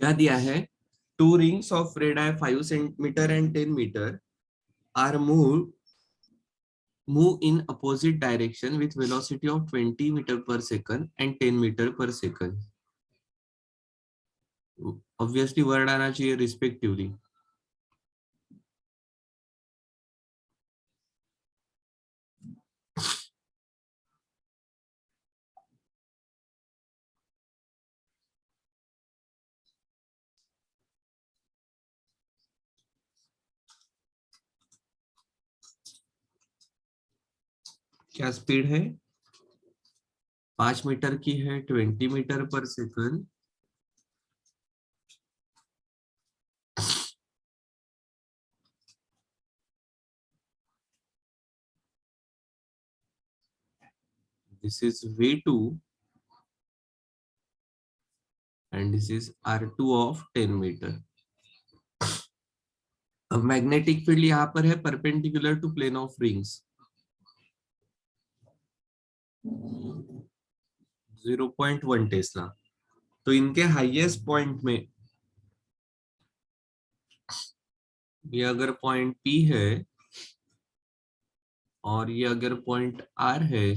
क्या दिया है, two rings of radii 5 centimetre and 10 metre are move in opposite direction with velocity of 20 meter per second and 10 meter per second. Obviously word आना चाहिए respectively. क्या speed है, 5 metre की है, 20 मीटर पर second. This is V2 and this is R2 of 10 metre. अब magnetic field यहाँ पर है perpendicular to plane of rings 0.1 tesla. तो इनके हाईएस्ट पॉइंट में ये अगर पॉइंट P है और ये अगर पॉइंट R है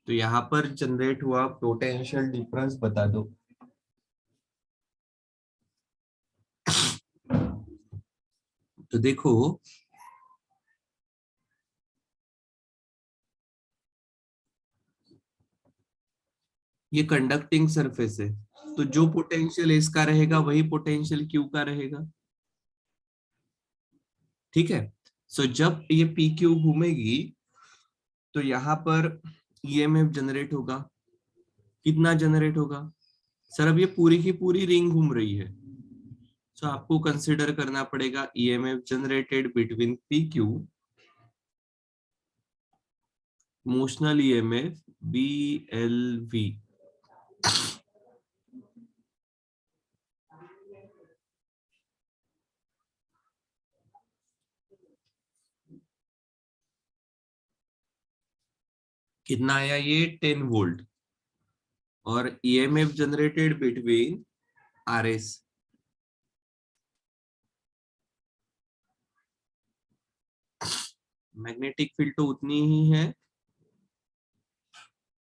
तो यहाँ पर जनरेट हुआ पोटेंशियल डिफरेंस बता दो. तो देखो ये कंडक्टिंग सरफेस है तो जो पोटेंशियल इसका रहेगा वही पोटेंशियल क्यू का रहेगा. ठीक है. सो जब ये पी क्यू घूमेगी तो यहाँ पर ईएमएफ जनरेट होगा. कितना जनरेट होगा सर, अब ये पूरी की पूरी रिंग घूम रही है. सो आपको कंसिडर करना पड़ेगा EMF generated between P Q motional EMF BLV. कितना आया ये 10 वोल्ट और EMF generated between RS. Magnetic field तो उतनी ही है,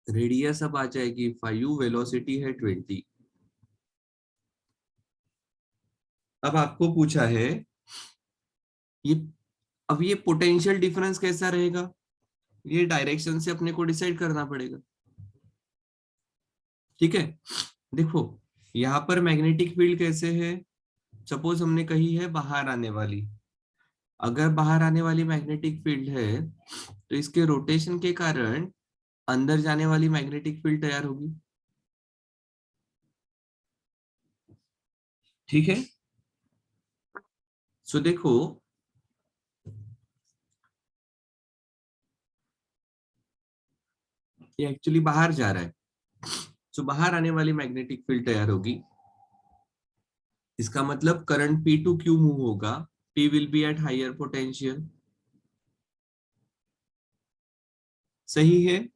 रेडियस अब आ जाएगी 5, वेलोसिटी है 20. अब आपको पूछा है ये, अब ये पोटेंशियल डिफरेंस कैसा रहेगा, ये डायरेक्शन से अपने को डिसाइड करना पड़ेगा. ठीक है. देखो यहाँ पर मैग्नेटिक फील्ड कैसे है, सपोज हमने कही है बाहर आने वाली. अगर बाहर आने वाली मैग्नेटिक फील्ड है तो इसके रोटेशन के कारण अंदर जाने वाली मैग्नेटिक फील्ड तैयार होगी. ठीक है. सो देखो ये एक्चुअली बाहर जा रहा है. सो बाहर आने वाली मैग्नेटिक फील्ड तैयार होगी. इसका मतलब current P to Q move होगा. P will be at higher potential. सही है.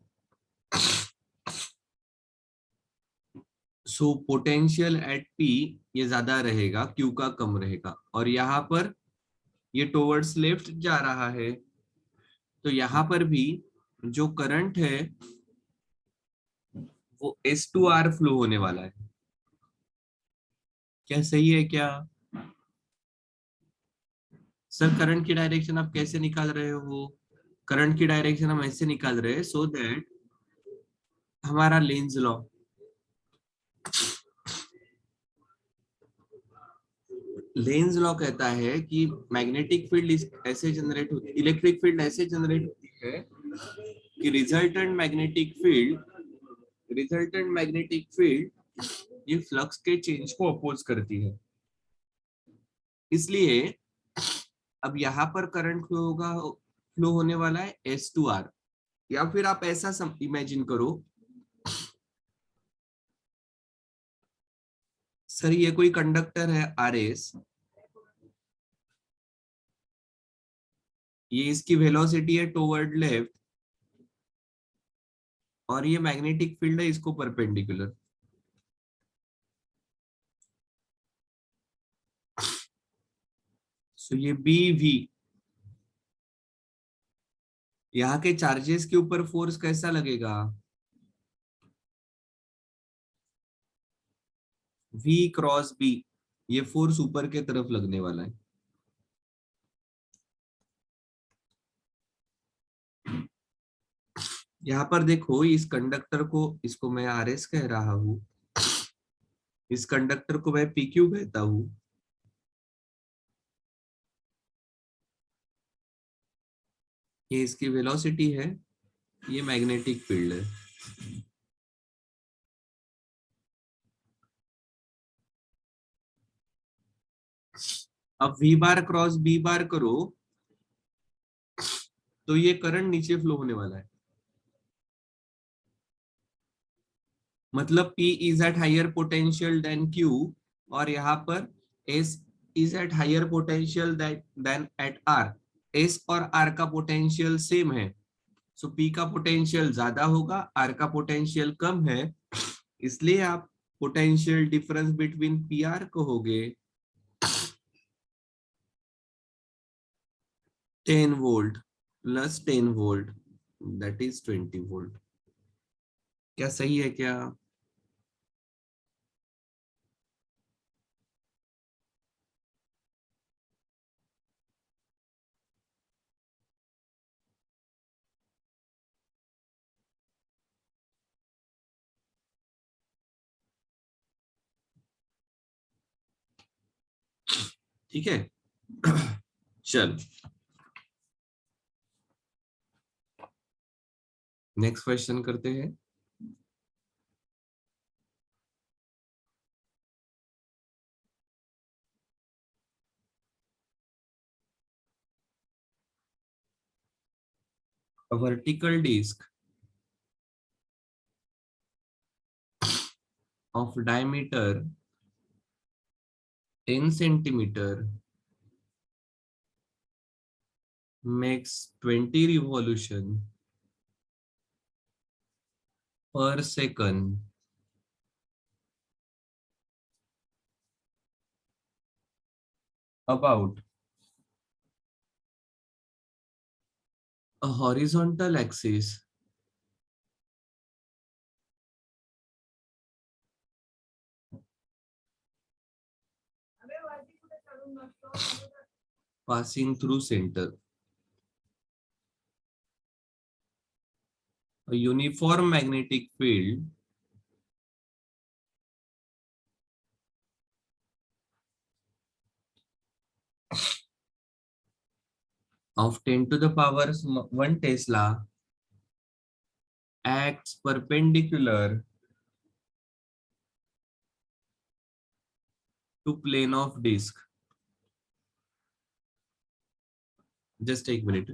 सो पोटेंशियल एट P ये ज्यादा रहेगा, Q का कम रहेगा. और यहाँ पर ये टुवर्ड्स लेफ्ट जा रहा है तो यहाँ पर भी जो करंट है वो S2R फ्लो होने वाला है. क्या सही है क्या सर? करंट की डायरेक्शन आप कैसे निकाल रहे हो? करंट की डायरेक्शन हम ऐसे निकाल रहे हैं सो दैट हमारा लेंज लॉ, लेंज लॉ कहता है कि मैग्नेटिक फील्ड ऐसे जनरेट होती, इलेक्ट्रिक फील्ड ऐसे जनरेट होती है कि रिजल्टेंट मैग्नेटिक फील्ड ये फ्लक्स के चेंज को अपोज करती है. इसलिए अब यहाँ पर करंट फ्लो होने वाला है S2R. या फिर आप ऐसा इमेजिन करो सर ये कोई कंडक्टर है RS, ये इसकी वेलोसिटी है टुवर्ड लेफ्ट और ये मैग्नेटिक फील्ड है इसको परपेंडिकुलर. सो ये बी वी, यहाँ के चार्जेस के ऊपर फोर्स कैसा लगेगा, V क्रॉस बी, ये फोर्स ऊपर के तरफ लगने वाला है। यहाँ पर देखो इस कंडक्टर को, इसको मैं आर एस कह रहा हूं, इस कंडक्टर को मैं पी क्यू कहता हूं। ये इसकी वेलोसिटी है, ये मैग्नेटिक फील्ड है। अब V बार क्रॉस B बार करो तो ये करंट नीचे फ्लो होने वाला है। मतलब P is at higher potential than Q, और यहाँ पर S is at higher potential than at R। S और R का पोटेंशियल सेम है, सो P का पोटेंशियल ज्यादा होगा, R का पोटेंशियल कम है, इसलिए आप पोटेंशियल डिफरेंस बिटवीन PR कहोगे 10 volt plus 10 volt, that is 20 volt. क्या सही है क्या? ठीक है। चल नेक्स्ट क्वेश्चन करते हैं। A vertical disc of diameter 10 centimeter makes 20 revolution per second about a horizontal axis passing through center. A uniform magnetic field of 10 to the power 1 Tesla acts perpendicular to plane of disk. Just take a minute.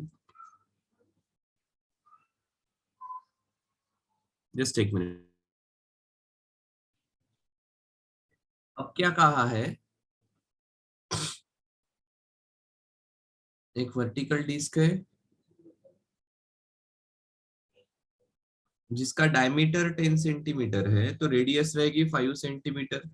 Just take a minute. अब क्या कहा है, एक vertical disc है जिसका diameter 10 centimetre है, तो radius रहेगी 5 सेंटीमीटर।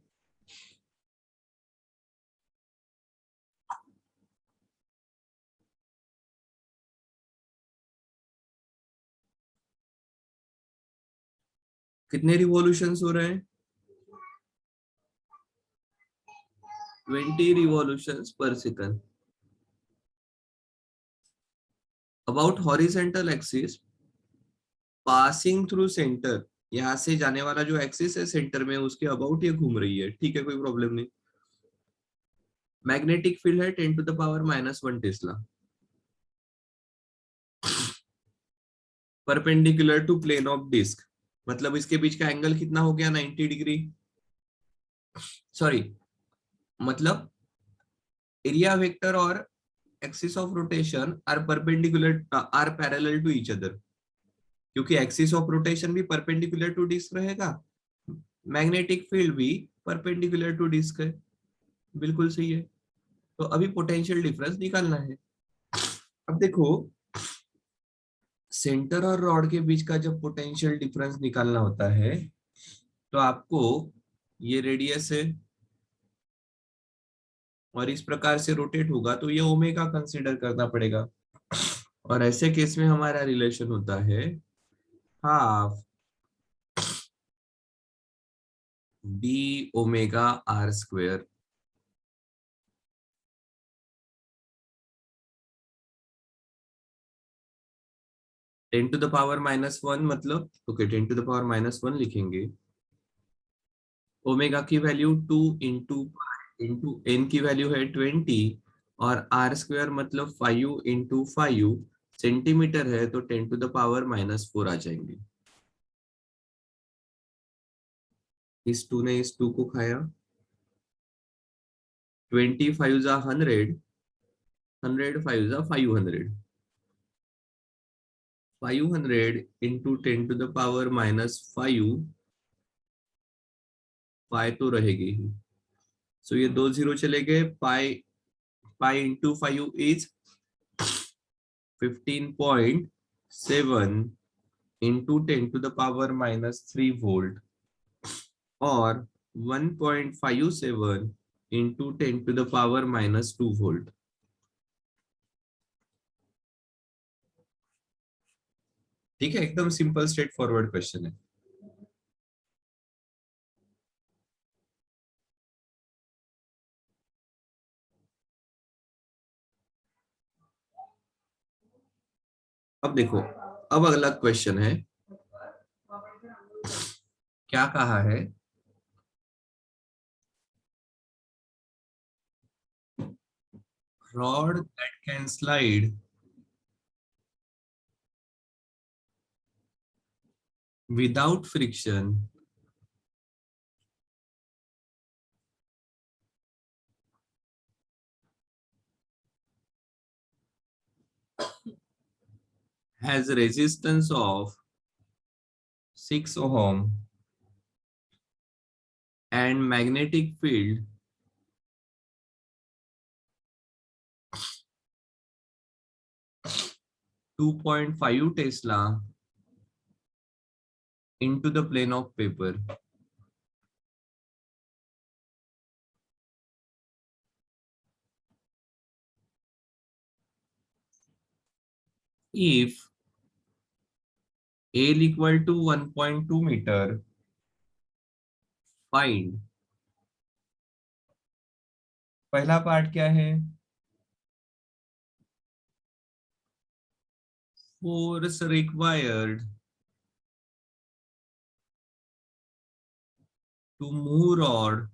कितने रिवॉल्यूशंस हो रहे हैं? 20 रिवॉल्यूशंस पर second. About horizontal axis passing through centre, यहां से जाने वाला जो एक्सिस है सेंटर में, उसके अबाउट ये घूम रही है। ठीक है, कोई प्रॉब्लम नहीं। मैग्नेटिक फील्ड है 10 to the power -1 tesla, perpendicular to plane of disc, मतलब इसके बीच का एंगल कितना हो गया, 90 डिग्री। सॉरी, मतलब एरिया वेक्टर और axis of rotation are perpendicular, are parallel to each other, क्योंकि एक्सिस ऑफ रोटेशन भी परपेंडिकुलर टू डिस्क रहेगा, मैग्नेटिक फील्ड भी परपेंडिकुलर टू डिस्क है। बिल्कुल सही है। तो अभी पोटेंशियल डिफरेंस निकालना है। अब देखो, सेंटर और रॉड के बीच का जब पोटेंशियल डिफरेंस निकालना होता है तो आपको, ये रेडियस है, और इस प्रकार से रोटेट होगा तो ये ओमेगा कंसीडर करना पड़ेगा। और ऐसे केस में हमारा रिलेशन होता है half d omega r square. 10⁻⁻1 मतलब ओके 10⁻⁻1 लिखेंगे। ओमेगा की वैल्यू 2 इंटू एन की वैल्यू है 20 और आर स्क्वायर मतलब 5 इंटू 5 सेंटीमीटर है तो 10⁻⁻4 आ जाएंगे। इस 2 ने इस 2 को खाया। 20 5 जा 100, 100 5 जा 500, 500 इंटू 10⁻⁻5 पाई तो रहेगी ही। सो ये 2 जीरो चले गए। Pi pi into 5 is 15.7 into 10⁻⁻3 volt और 1.57 इंटू 10⁻⁻2 वोल्ट। ठीक है, एकदम सिंपल स्ट्रेट फॉरवर्ड क्वेश्चन है। अब देखो, अब अगला क्वेश्चन है, क्या कहा है? Rod that can slide without friction has a resistance of 6 ohm and magnetic field 2.5 Tesla into the plane of paper. If L equal to 1.2 meter, find। पहला पार्ट क्या है? Force required to move rod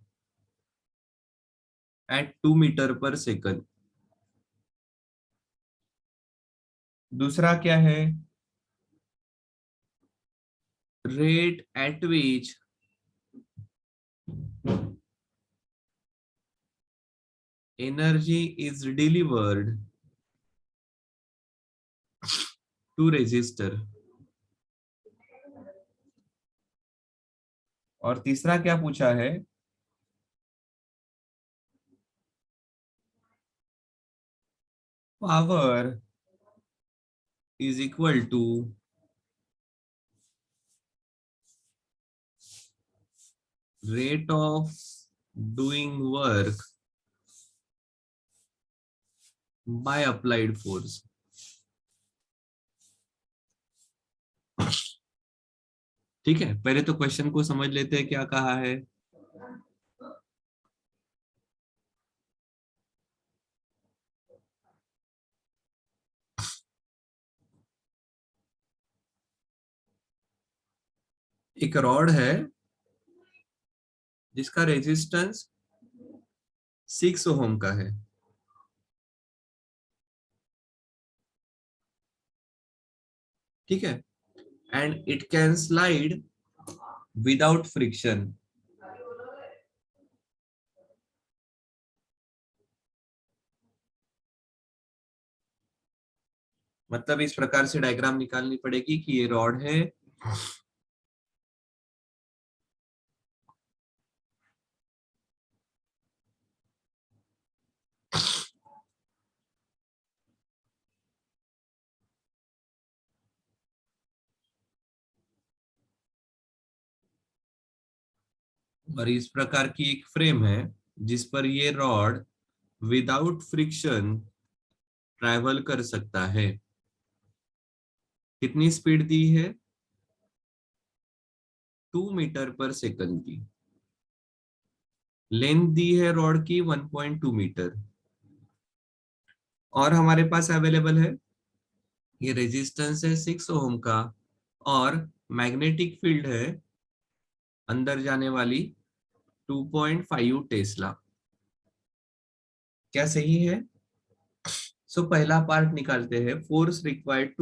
at 2 meter per second। दूसरा क्या है? Rate at which energy is delivered to resistor। और तीसरा क्या पूछा है? Power is equal to rate of doing work by applied force। ठीक है, पहले तो क्वेश्चन को समझ लेते हैं क्या कहा है। एक रॉड है जिसका रेजिस्टेंस 6 ओम का है। ठीक है, and it can slide without friction. मतलब इस प्रकार से डायग्राम निकालनी पड़ेगी कि ये रॉड है, और इस प्रकार की एक फ्रेम है जिस पर ये रॉड विदाउट फ्रिक्शन ट्रैवल कर सकता है। कितनी स्पीड दी है? 2 मीटर पर सेकंड की। लेंथ दी है रॉड की 1.2 मीटर। और हमारे पास अवेलेबल है, ये रेजिस्टेंस है 6 ओम का, और मैग्नेटिक फील्ड है अंदर जाने वाली 2.5 टेस्ला। क्या सही है? सो पहला पार्ट निकालते हैं, force required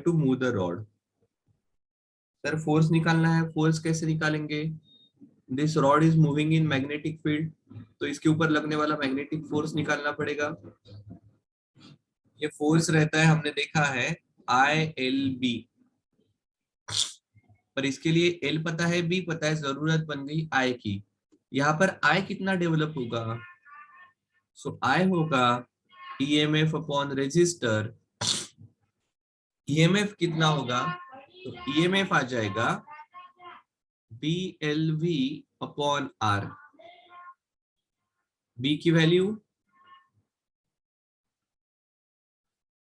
to move the rod. Sir force निकालना है, फोर्स कैसे निकालेंगे? This rod is moving in magnetic field, तो इसके ऊपर लगने वाला मैग्नेटिक फोर्स निकालना पड़ेगा। ये फोर्स रहता है, हमने देखा है, ILB। पर इसके लिए एल पता है, बी पता है, जरूरत बन गई आई की। यहाँ पर आई कितना डेवलप होगा? सो आई होगा ईएमएफ अपॉन रेजिस्टर। ईएमएफ कितना होगा? तो ईएमएफ आ जाएगा BLV अपॉन आर। बी की वैल्यू,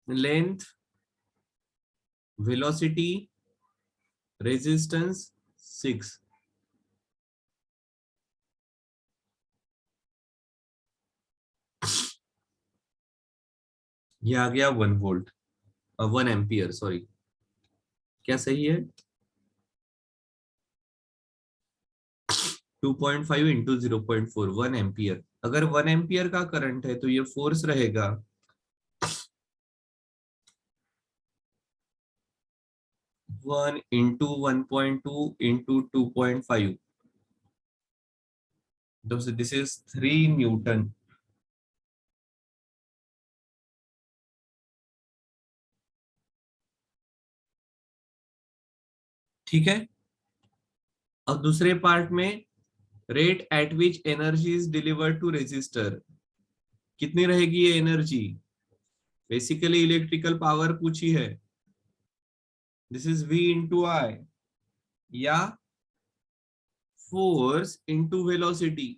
लेंथ, वेलोसिटी, रेजिस्टेंस 6। ये आ गया 1 वोल्ट, 1 एम्पियर, सॉरी। क्या सही है? 2.5 इंटू 0.4, 1 एम्पियर। अगर 1 एम्पियर का करंट है तो ये फोर्स रहेगा 1 into 1.2 into 2.5। This is 3 newton. ठीक है। और दूसरे पार्ट में, rate at which energy is delivered to resistor. कितनी रहेगी ये एनर्जी? बेसिकली इलेक्ट्रिकल पावर पूछी है। This is V into I, या फोर्स इंटू वेलोसिटी।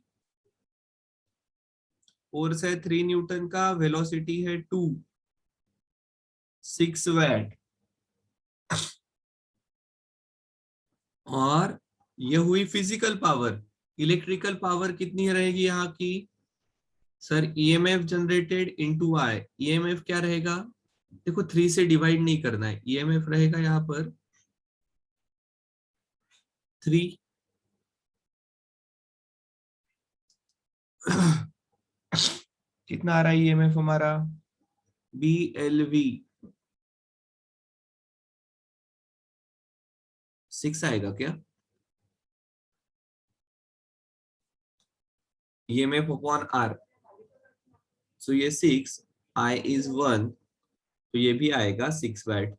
फोर्स है 3 न्यूटन का, वेलोसिटी है 2, 6 वैट। और ये हुई फिजिकल पावर। इलेक्ट्रिकल पावर कितनी रहेगी यहाँ की? Sir EMF generated into I. EMF क्या रहेगा? देखो 3 से डिवाइड नहीं करना है, ईएमएफ रहेगा यहाँ पर 3। कितना आ रहा है ईएमएफ हमारा? BLV 6 आएगा क्या? ईएमएफ अपॉन आर, सो ये 6, आई इज 1, तो ये भी आएगा 6 वैट।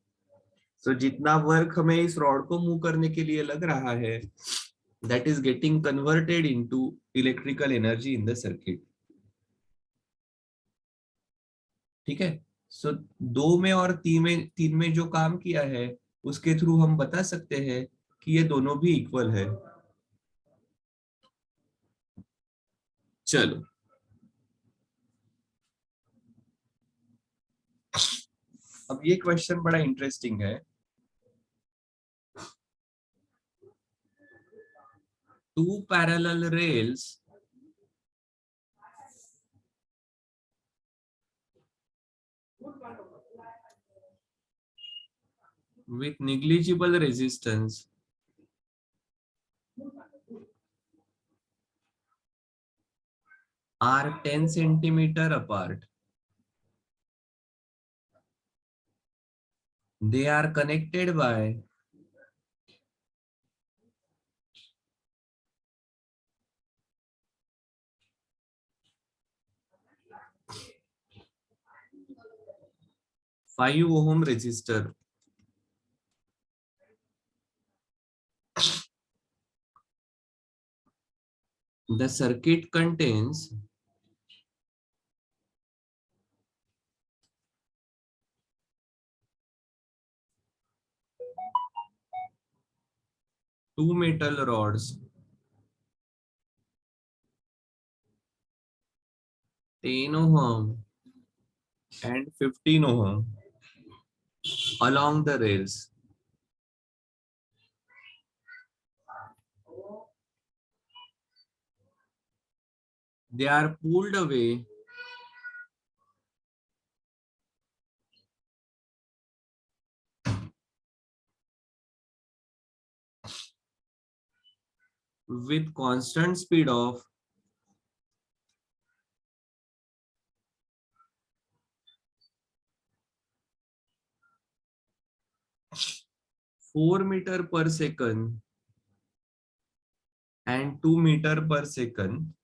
सो जितना वर्क हमें इस रॉड को मूव करने के लिए लग रहा है, that is getting converted into electrical energy in the circuit. ठीक है। सो 2 में और 3 में जो काम किया है, उसके थ्रू हम बता सकते हैं कि ये दोनों भी इक्वल है। चलो, अब ये क्वेश्चन बड़ा इंटरेस्टिंग है। 2 parallel rails with negligible resistance are 10 centimeter apart. They are connected by five ohm resistor. The circuit contains 2 metal rods 10 ohm and 15 ohm along the rails. They are pulled away with constant speed of 4 meter per second and 2 meter per second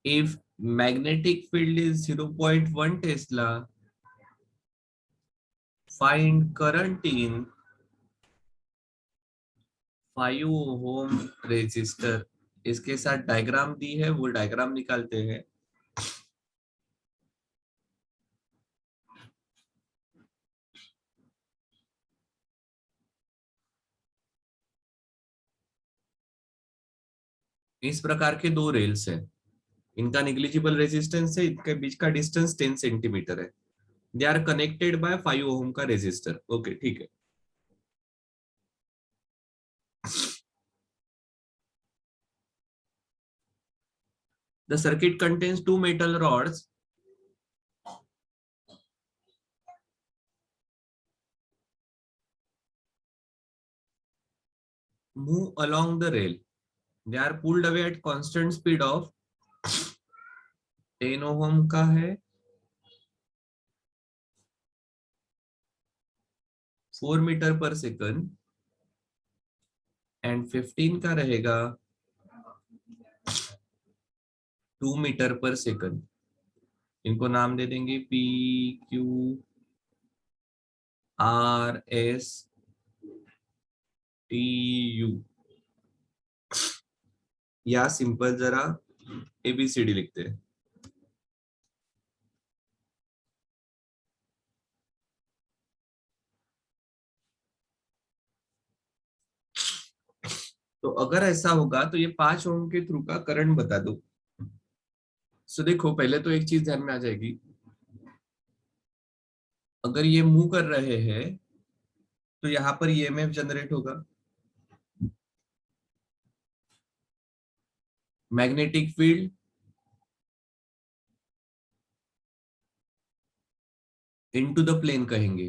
if magnetic field is 0.1 Tesla. Find current in 5 ohm resistor. इसके साथ diagram दी है, वो diagram निकालते हैं. इस प्रकार के दो रेल्स है, इनका निग्लिजिबल रेजिस्टेंस है, इनके बीच का डिस्टेंस 10 सेंटीमीटर है. दे आर कनेक्टेड बाय 5 ओम का रेजिस्टर. ओके, ठीक है. The circuit contains two metal rods move along the rail. They are pulled away at constant speed of 10 ohm का है, 4 मीटर पर सेकंड एंड 15 का रहेगा 2 मीटर पर सेकंड. इनको नाम दे देंगे P, Q, R, S, T, U. या सिंपल जरा ABCD लिखते हैं. तो अगर ऐसा होगा तो ये 5 ओम के थ्रू का करंट बता दो. सो देखो, पहले तो एक चीज ध्यान में आ जाएगी, अगर ये मूव कर रहे हैं तो यहाँ पर ईएमएफ जनरेट होगा. Magnetic field into the plane कहेंगे.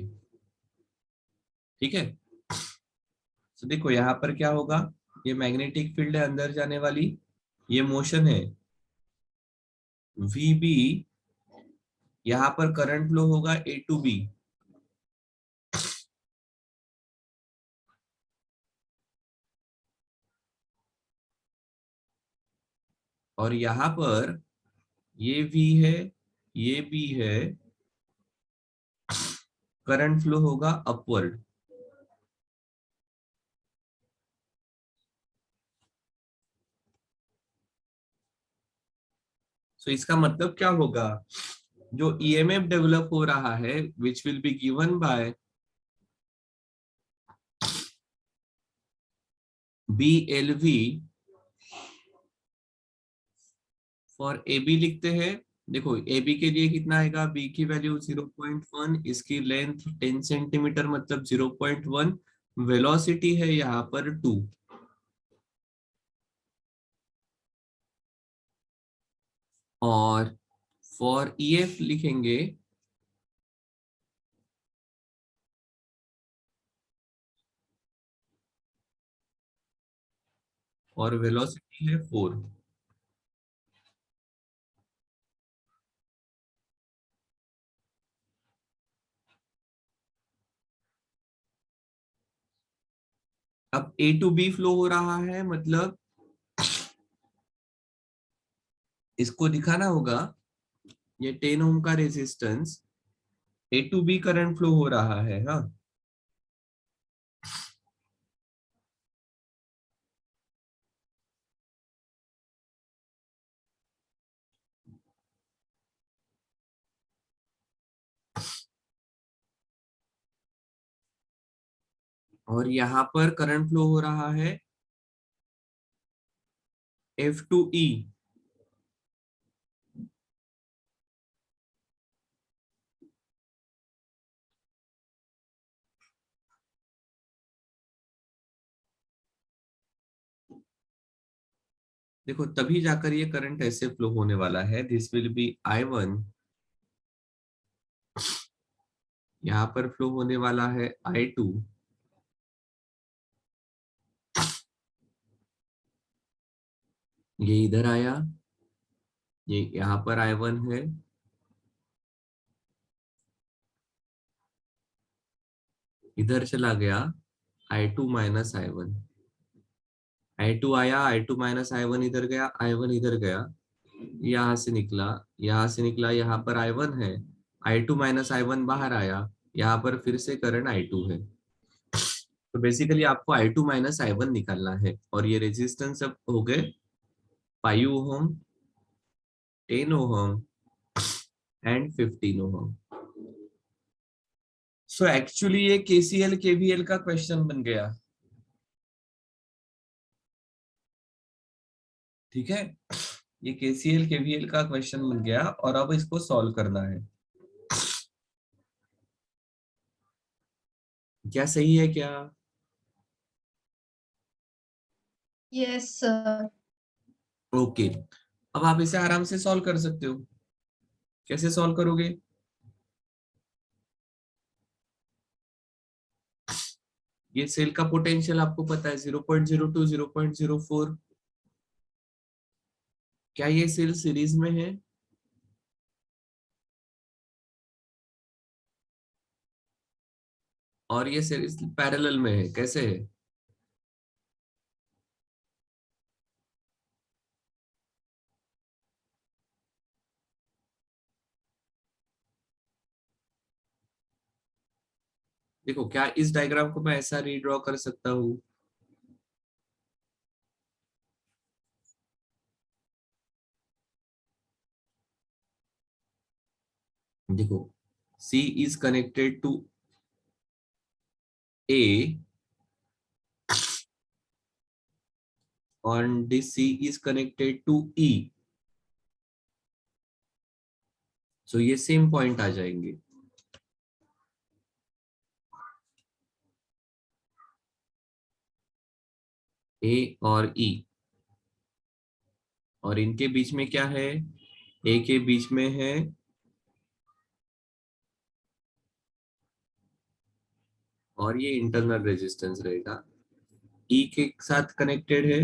ठीक है. तो देखो यहाँ पर क्या होगा, ये मैग्नेटिक फील्ड है अंदर जाने वाली, ये मोशन है VB. यहाँ पर करंट फ्लो होगा A टू B. और यहाँ पर ये V है, ये B है, करंट फ्लो होगा अपवर्ड. सो इसका मतलब क्या होगा, जो ईएमएफ डेवलप हो रहा है which will be given by BLV for AB लिखते हैं. देखो AB के लिए कितना आएगा, B की वैल्यू 0.1, इसकी लेंथ 10 सेंटीमीटर मतलब 0.1, वेलोसिटी है यहाँ पर 2. और फॉर EF लिखेंगे और वेलोसिटी है 4. अब A टू B फ्लो हो रहा है, मतलब इसको दिखाना होगा, ये 10 ओम का resistance A to B current flow हो रहा है. हाँ, और यहाँ पर करंट फ्लो हो रहा है F टू E. देखो तभी जाकर ये करंट ऐसे फ्लो होने वाला है, दिस विल बी I1, यहाँ पर फ्लो होने वाला है I2, ये इधर आया, ये यहाँ पर I1 है, इधर चला गया I2 माइनस I1, I2 आया, I2 माइनस I1 इधर गया, I1 इधर गया, यहाँ से निकला, यहाँ से निकला, यहाँ पर I1 है, I2 माइनस I1 बाहर आया, यहाँ पर फिर से करंट I2 है। तो बेसिकली आपको I2 माइनस I1 निकालना है, और ये रेजिस्टेंस अब हो गए 5 ohm, 10 ohm and 15 ohm. So actually ये KCL KVL का क्वेश्चन बन गया, ठीक है, ये KCL KVL का क्वेश्चन बन गया, और अब इसको सॉल्व करना है। क्या सही है क्या? Yes sir. ओके, अब आप इसे आराम से सॉल्व कर सकते हो। कैसे सॉल्व करोगे? ये सेल का पोटेंशियल आपको पता है 0.02, 0.04। क्या ये सेल सीरीज में है? और ये सीरीज पैरेलल में है, कैसे है? देखो, क्या इस डायग्राम को मैं ऐसा रीड्रॉ कर सकता हूँ? देखो, C is connected to A and this C is connected to E, so ये सेम पॉइंट आ जाएंगे। A और E, और इनके बीच में क्या है? A के बीच में है और ये इंटरनल रेजिस्टेंस रहेगा, E के साथ कनेक्टेड है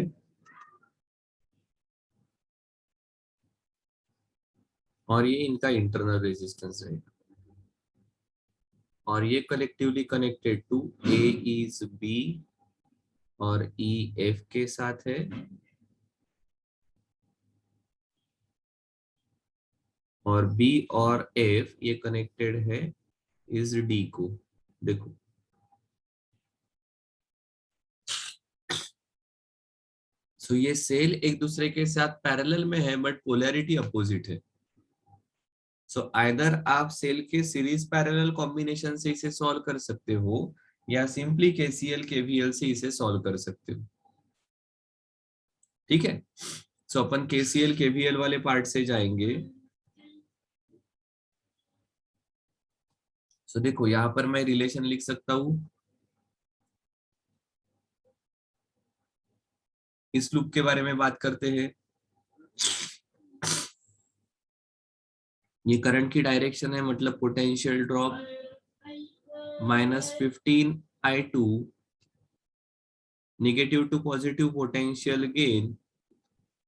और ये इनका इंटरनल रेजिस्टेंस रहेगा, और ये collectively connected to A is B और E F के साथ है, और B और F ये कनेक्टेड है इस D को। देखो, सो ये सेल एक दूसरे के साथ पैरेलल में है बट पोलैरिटी अपोजिट है। सो आइदर आप सेल के सीरीज पैरेलल कॉम्बिनेशन से इसे सॉल्व कर सकते हो, या सिंपली KCL KVL से इसे सॉल्व कर सकते हो, ठीक है। सो अपन KCL KVL वाले पार्ट से जाएंगे। सो देखो, यहां पर मैं रिलेशन लिख सकता हूं, इस लूप के बारे में बात करते हैं। ये करंट की डायरेक्शन है, मतलब potential drop -15I2 negative to positive potential gain.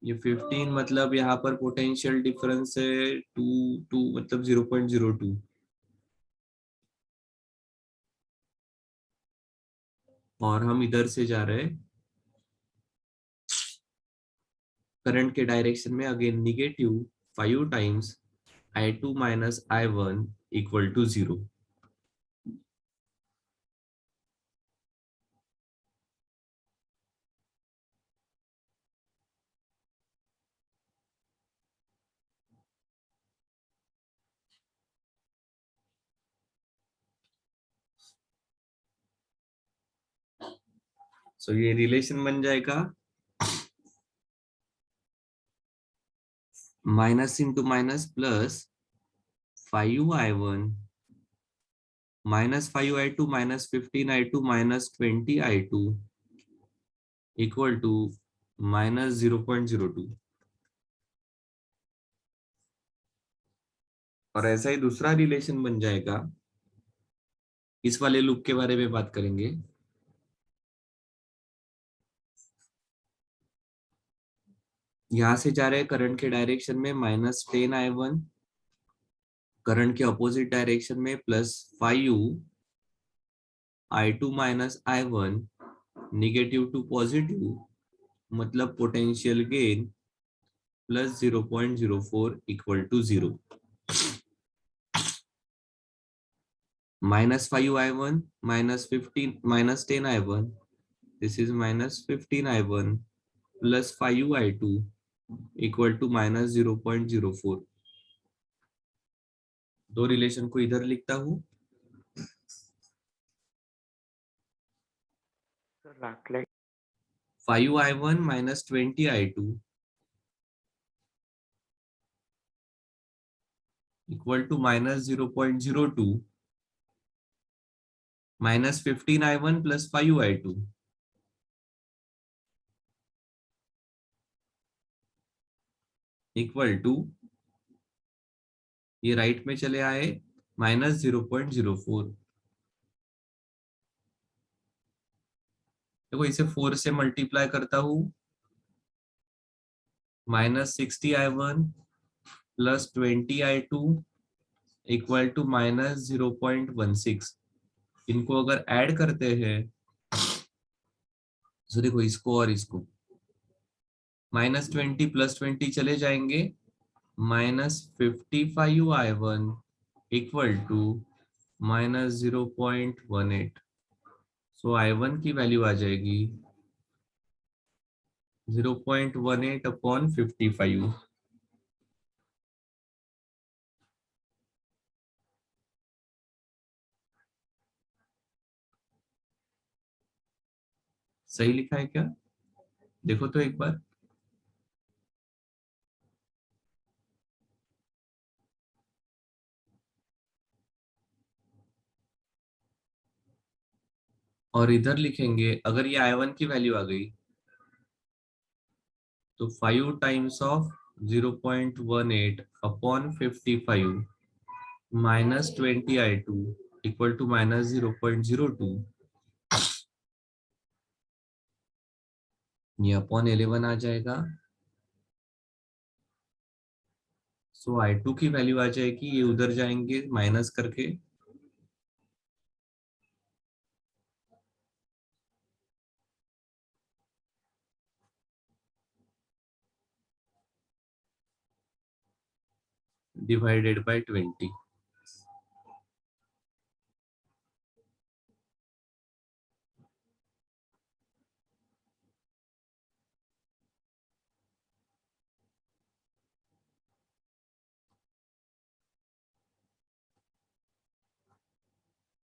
ये 15 मतलब यहाँ पर पोटेंशियल डिफरेंस है 2 मतलब 0.02, और हम इधर से जा रहे हैं करंट के डायरेक्शन में, again negative 5 times I2 minus I1 equal to 0। So ये रिलेशन बन जाएगा minus into minus plus 5I1 -5I2 -15I2 -20I2 equal to -0.02। और ऐसा ही दूसरा रिलेशन बन जाएगा, इस वाले लूप के बारे में बात करेंगे। यहां से जा रहे हैं करंट के डायरेक्शन में -10I1, करंट के अपोजिट डायरेक्शन में +5I2 -I1, negative to positive, मतलब potential gain +0.04 = 0। -5I1 -15 -10I1, this is -15I1 +5I2 = -0.04। दो रिलेशन को इधर लिखता हूं। Sir, last line. 5I1 -20I2 = -0.02, -15I1 +5I2 = ये राइट में चले आए -0.04। देखो इसे 4 से मल्टीप्लाई करता हूं, -60I1 +20I2 = -0.16। इनको अगर ऐड करते हैं तो देखो इसको और इसको, -20 +20 चले जाएंगे, -55I1 = -0.18। सो I1 की वैल्यू आ जाएगी 0.18/55। सही लिखा है क्या? देखो तो एक बार। और इधर लिखेंगे, अगर ये I1 की वैल्यू आ गई तो 5 टाइम्स ऑफ 0.18/55 -20I2 = -0.02। ये अपॉन 11 आ जाएगा। सो I2 की वैल्यू आ जाएगी, ये उधर जाएंगे माइनस करके, डिवाइडेड बाय 20।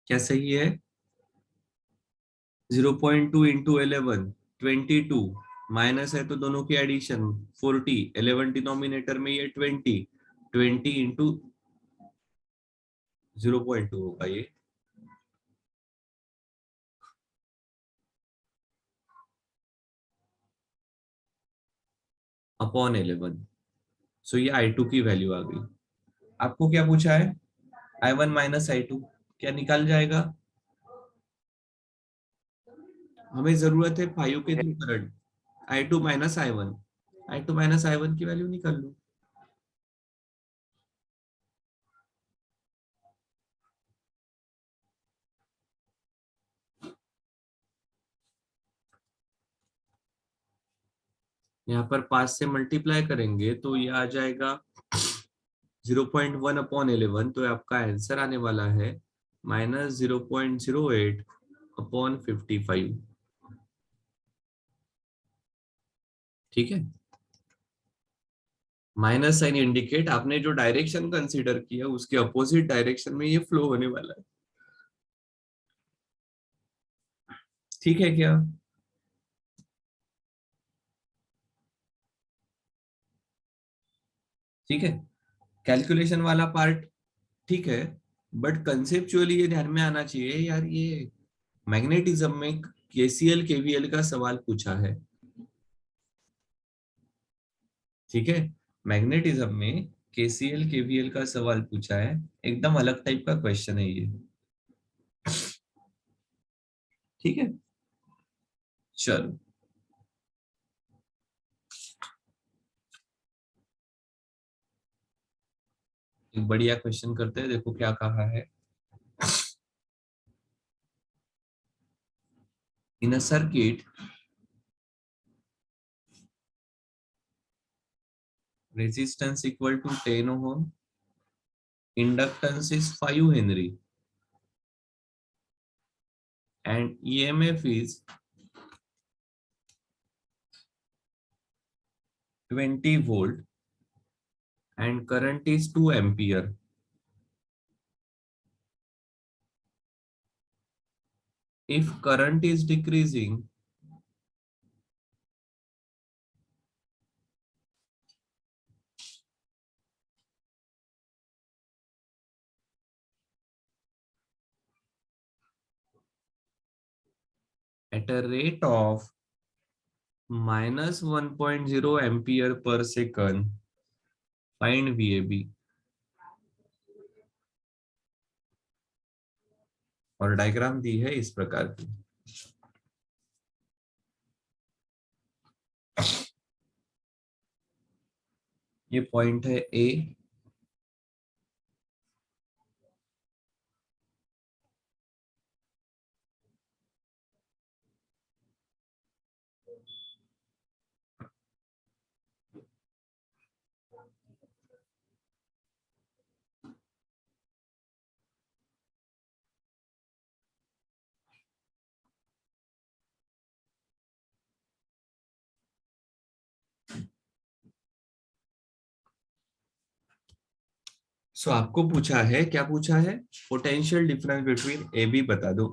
क्या सही है? 0.2 × 11 22, माइनस है तो दोनों की एडिशन 40, 11 डिनोमिनेटर में, ये 20 × 0.2 होगा ये। अपॉन 11। सो ये I2 की वैल्यू आ गई। आपको क्या पूछा है? I1 - I2 क्या निकाल जाएगा? हमें जरूरत है 5 के through current, I2 - I1, I2 - I1 की वैल्यू निकाल लो। यहाँ पर 5 से मल्टीप्लाई करेंगे तो ये आ जाएगा 0.1/11, तो आपका आंसर आने वाला है -0.08/55। ठीक है, माइनस साइन इंडिकेट आपने जो डायरेक्शन कंसीडर किया उसके अपोजिट डायरेक्शन में ये फ्लो होने वाला है। ठीक है क्या? ठीक है, कैलकुलेशन वाला पार्ट ठीक है, बट कंसेप्चुअली ये ध्यान में आना चाहिए यार, ये मैग्नेटिज्म में KCL KVL का सवाल पूछा है। ठीक है, मैग्नेटिज्म में केसीएल केवीएल का सवाल पूछा है, एकदम अलग टाइप का क्वेश्चन है ये। ठीक है, चलो एक बढ़िया क्वेश्चन करते हैं, देखो क्या कहा है। In a circuit resistance equal to 10 ohm, inductance is 5 henry, and EMF is 20 volt and current is 2 ampere. If current is decreasing, at a rate of minus 1.0 ampere per second, find VAB. और diagram दी है इस प्रकार की। ये point है ए, सो आपको पूछा है, क्या पूछा है, potential difference between A B बता दो।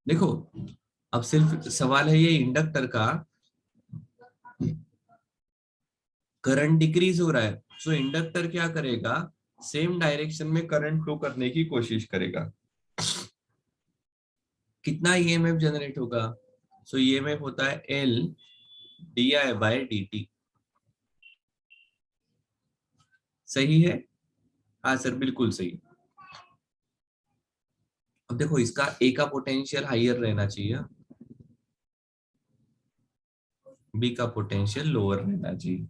देखो अब सिर्फ सवाल है ये इंडक्टर का, करंट डिक्रीज हो रहा है, सो इंडक्टर क्या करेगा, सेम डायरेक्शन में करंट फ्लो करने की कोशिश करेगा। कितना ईएमएफ जनरेट होगा, सो ईएमएफ होता है L D I by d t. सही है, हाँ सर बिल्कुल सही। अब देखो इसका ए का पोटेंशियल हाइयर रहना चाहिए, बी का पोटेंशियल लोअर रहना चाहिए।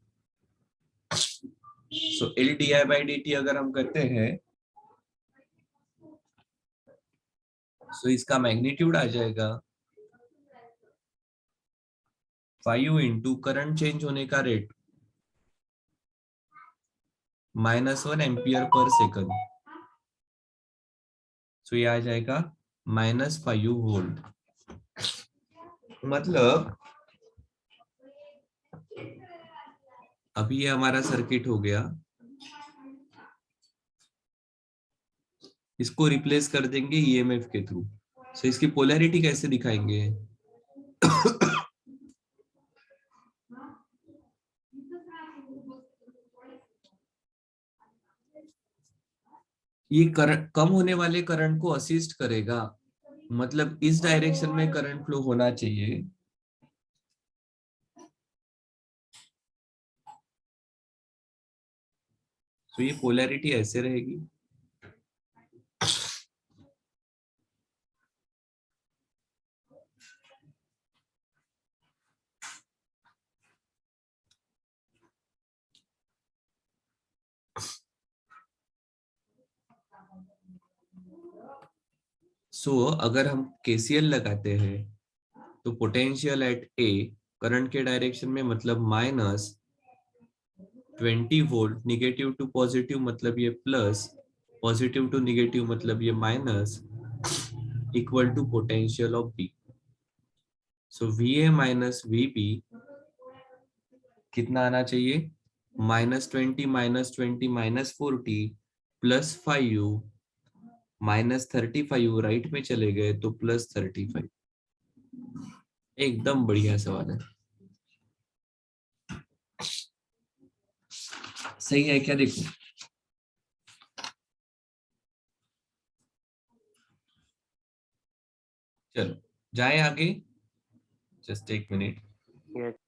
So L D I by D T अगर हम करते हैं, सो इसका मैग्नीट्यूड आ जाएगा 5 इंटू करंट चेंज होने का रेट -1 एम्पियर पर सेकंड, सो ये आ जाएगा -5 वोल्ट। मतलब अभी ये हमारा सर्किट हो गया, इसको रिप्लेस कर देंगे ईएमएफ के थ्रू। सो इसकी पोलैरिटी कैसे दिखाएंगे, ये करंट कम होने वाले करंट को असिस्ट करेगा, मतलब इस डायरेक्शन में करंट फ्लो होना चाहिए। तो ये पोलैरिटी ऐसे रहेगी। अगर हम केसीएल लगाते हैं तो पोटेंशियल एट ए, करंट के डायरेक्शन में मतलब -20 वोल्ट, निगेटिव टू पॉजिटिव मतलब ये प्लस, पॉजिटिव टू निगेटिव मतलब ये minus, equal to potential of B. So V A minus V B कितना आना चाहिए, -20 -20 -40 +5 -35, राइट में चले गए तो +35। एकदम बढ़िया सवाल है, सही है क्या, देखो चलो जाए आगे। जस्ट एक मिनट. Yes.